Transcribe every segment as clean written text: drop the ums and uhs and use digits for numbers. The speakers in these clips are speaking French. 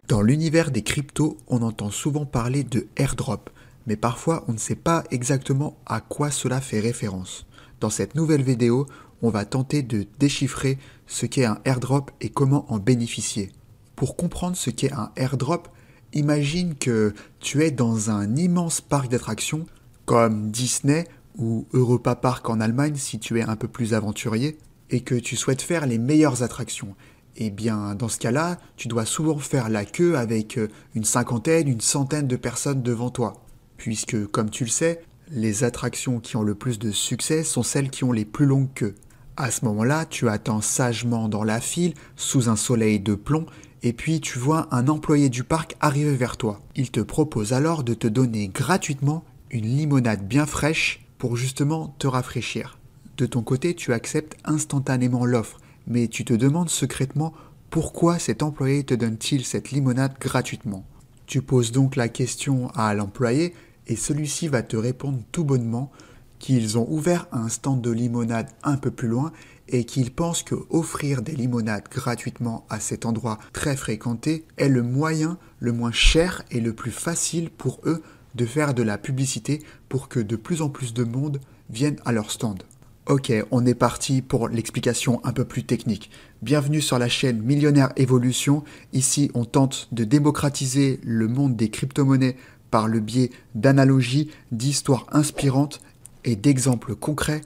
Dans l'univers des cryptos, on entend souvent parler de airdrop, mais parfois on ne sait pas exactement à quoi cela fait référence. Dans cette nouvelle vidéo, on va tenter de déchiffrer ce qu'est un airdrop et comment en bénéficier. Pour comprendre ce qu'est un airdrop, imagine que tu es dans un immense parc d'attractions comme Disney ou Europa Park en Allemagne si tu es un peu plus aventurier et que tu souhaites faire les meilleures attractions. Eh bien, dans ce cas-là, tu dois souvent faire la queue avec une cinquantaine, une centaine de personnes devant toi. Puisque, comme tu le sais, les attractions qui ont le plus de succès sont celles qui ont les plus longues queues. À ce moment-là, tu attends sagement dans la file, sous un soleil de plomb, et puis tu vois un employé du parc arriver vers toi. Il te propose alors de te donner gratuitement une limonade bien fraîche pour justement te rafraîchir. De ton côté, tu acceptes instantanément l'offre, mais tu te demandes secrètement pourquoi cet employé te donne-t-il cette limonade gratuitement. Tu poses donc la question à l'employé et celui-ci va te répondre tout bonnement qu'ils ont ouvert un stand de limonade un peu plus loin et qu'ils pensent que offrir des limonades gratuitement à cet endroit très fréquenté est le moyen le moins cher et le plus facile pour eux de faire de la publicité pour que de plus en plus de monde vienne à leur stand. Ok, on est parti pour l'explication un peu plus technique. Bienvenue sur la chaîne Millionnaire Evolution. Ici, on tente de démocratiser le monde des crypto-monnaies par le biais d'analogies, d'histoires inspirantes et d'exemples concrets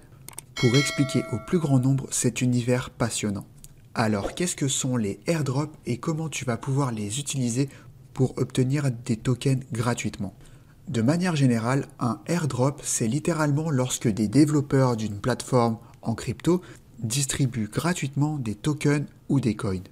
pour expliquer au plus grand nombre cet univers passionnant. Alors, qu'est-ce que sont les airdrops et comment tu vas pouvoir les utiliser pour obtenir des tokens gratuitement ? De manière générale, un airdrop, c'est littéralement lorsque des développeurs d'une plateforme en crypto distribuent gratuitement des tokens ou des coins.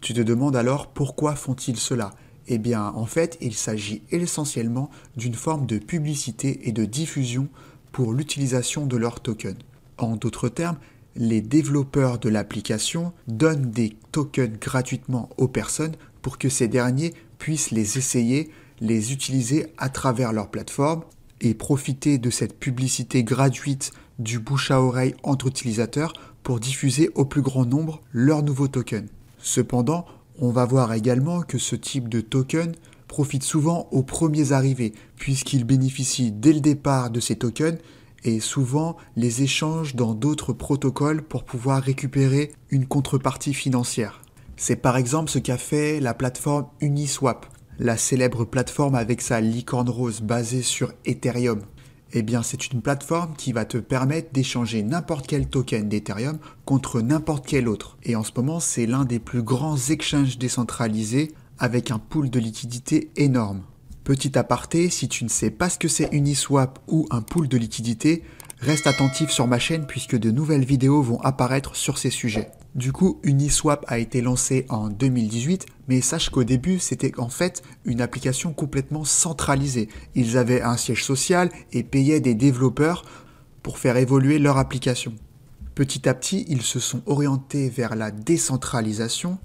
Tu te demandes alors pourquoi font-ils cela ? Eh bien, en fait, il s'agit essentiellement d'une forme de publicité et de diffusion pour l'utilisation de leurs tokens. En d'autres termes, les développeurs de l'application donnent des tokens gratuitement aux personnes pour que ces derniers puissent les essayer, les utiliser à travers leur plateforme et profiter de cette publicité gratuite du bouche à oreille entre utilisateurs pour diffuser au plus grand nombre leurs nouveaux tokens. Cependant, on va voir également que ce type de token profite souvent aux premiers arrivés puisqu'ils bénéficient dès le départ de ces tokens et souvent les échangent dans d'autres protocoles pour pouvoir récupérer une contrepartie financière. C'est par exemple ce qu'a fait la plateforme Uniswap, la célèbre plateforme avec sa licorne rose basée sur Ethereum. Eh bien, c'est une plateforme qui va te permettre d'échanger n'importe quel token d'Ethereum contre n'importe quel autre. Et en ce moment, c'est l'un des plus grands exchanges décentralisés avec un pool de liquidité énorme. Petit aparté, si tu ne sais pas ce que c'est Uniswap ou un pool de liquidité, reste attentif sur ma chaîne puisque de nouvelles vidéos vont apparaître sur ces sujets. Du coup, Uniswap a été lancé en 2018, mais sache qu'au début, c'était en fait une application complètement centralisée. Ils avaient un siège social et payaient des développeurs pour faire évoluer leur application. Petit à petit, ils se sont orientés vers la décentralisation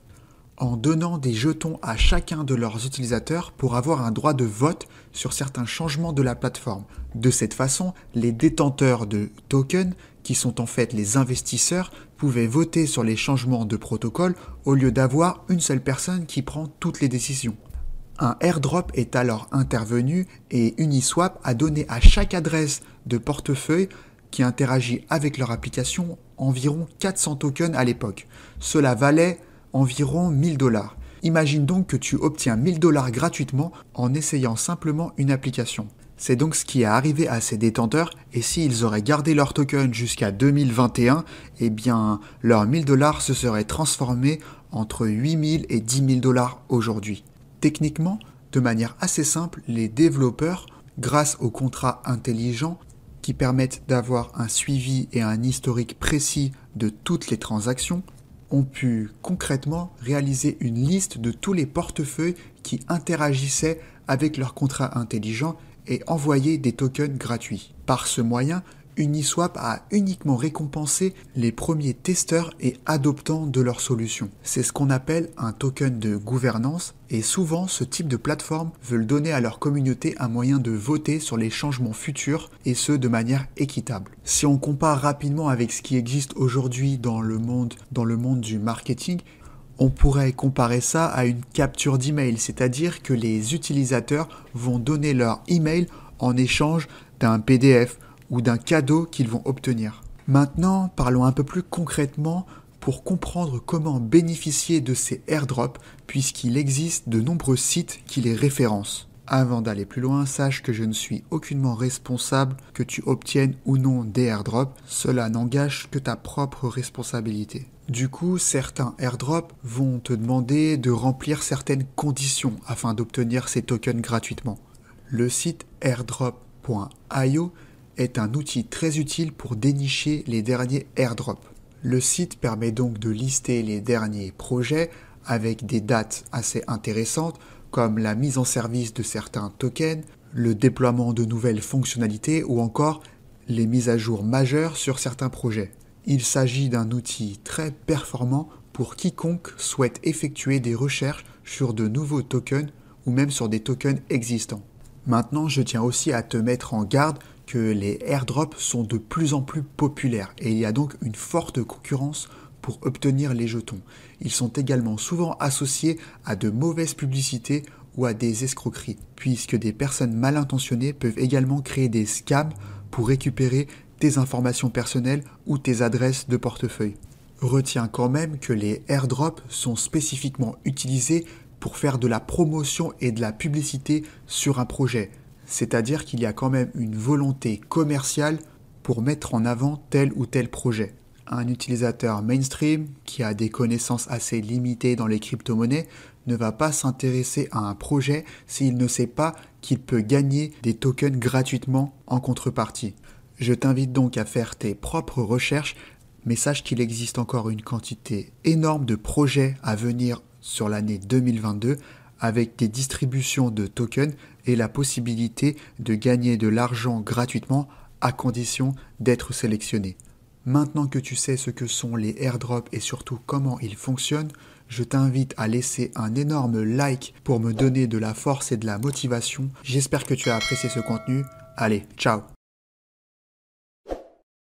en donnant des jetons à chacun de leurs utilisateurs pour avoir un droit de vote sur certains changements de la plateforme. De cette façon, les détenteurs de tokens, qui sont en fait les investisseurs, pouvaient voter sur les changements de protocole au lieu d'avoir une seule personne qui prend toutes les décisions. Un airdrop est alors intervenu et Uniswap a donné à chaque adresse de portefeuille qui interagit avec leur application environ 400 tokens à l'époque. Cela valait environ 1000 $. Imagine donc que tu obtiens 1000 $ gratuitement en essayant simplement une application. C'est donc ce qui est arrivé à ces détenteurs et s'ils auraient gardé leur token jusqu'à 2021, eh bien leurs 1000 $ se seraient transformés entre 8000 et 10 000 $ aujourd'hui. Techniquement, de manière assez simple, les développeurs, grâce aux contrats intelligents qui permettent d'avoir un suivi et un historique précis de toutes les transactions, ont pu concrètement réaliser une liste de tous les portefeuilles qui interagissaient avec leurs contrats intelligents et envoyer des tokens gratuits. Par ce moyen, Uniswap a uniquement récompensé les premiers testeurs et adoptants de leur solution. C'est ce qu'on appelle un token de gouvernance et souvent ce type de plateforme veulent donner à leur communauté un moyen de voter sur les changements futurs et ce de manière équitable. Si on compare rapidement avec ce qui existe aujourd'hui dans le monde du marketing, on pourrait comparer ça à une capture d'email, c'est-à-dire que les utilisateurs vont donner leur email en échange d'un PDF ou d'un cadeau qu'ils vont obtenir. Maintenant, parlons un peu plus concrètement pour comprendre comment bénéficier de ces airdrops puisqu'il existe de nombreux sites qui les référencent. Avant d'aller plus loin, sache que je ne suis aucunement responsable que tu obtiennes ou non des airdrops, cela n'engage que ta propre responsabilité. Du coup, certains airdrops vont te demander de remplir certaines conditions afin d'obtenir ces tokens gratuitement. Le site airdrop.io est un outil très utile pour dénicher les derniers airdrops. Le site permet donc de lister les derniers projets avec des dates assez intéressantes comme la mise en service de certains tokens, le déploiement de nouvelles fonctionnalités ou encore les mises à jour majeures sur certains projets. Il s'agit d'un outil très performant pour quiconque souhaite effectuer des recherches sur de nouveaux tokens ou même sur des tokens existants. Maintenant, je tiens aussi à te mettre en garde que les airdrops sont de plus en plus populaires et il y a donc une forte concurrence pour obtenir les jetons. Ils sont également souvent associés à de mauvaises publicités ou à des escroqueries, puisque des personnes mal intentionnées peuvent également créer des scams pour récupérer tes informations personnelles ou tes adresses de portefeuille. Retiens quand même que les airdrops sont spécifiquement utilisés pour faire de la promotion et de la publicité sur un projet. C'est-à-dire qu'il y a quand même une volonté commerciale pour mettre en avant tel ou tel projet. Un utilisateur mainstream qui a des connaissances assez limitées dans les crypto-monnaies ne va pas s'intéresser à un projet s'il ne sait pas qu'il peut gagner des tokens gratuitement en contrepartie. Je t'invite donc à faire tes propres recherches, mais sache qu'il existe encore une quantité énorme de projets à venir sur l'année 2022 avec des distributions de tokens et la possibilité de gagner de l'argent gratuitement à condition d'être sélectionné. Maintenant que tu sais ce que sont les airdrops et surtout comment ils fonctionnent, je t'invite à laisser un énorme like pour me donner de la force et de la motivation. J'espère que tu as apprécié ce contenu. Allez, ciao!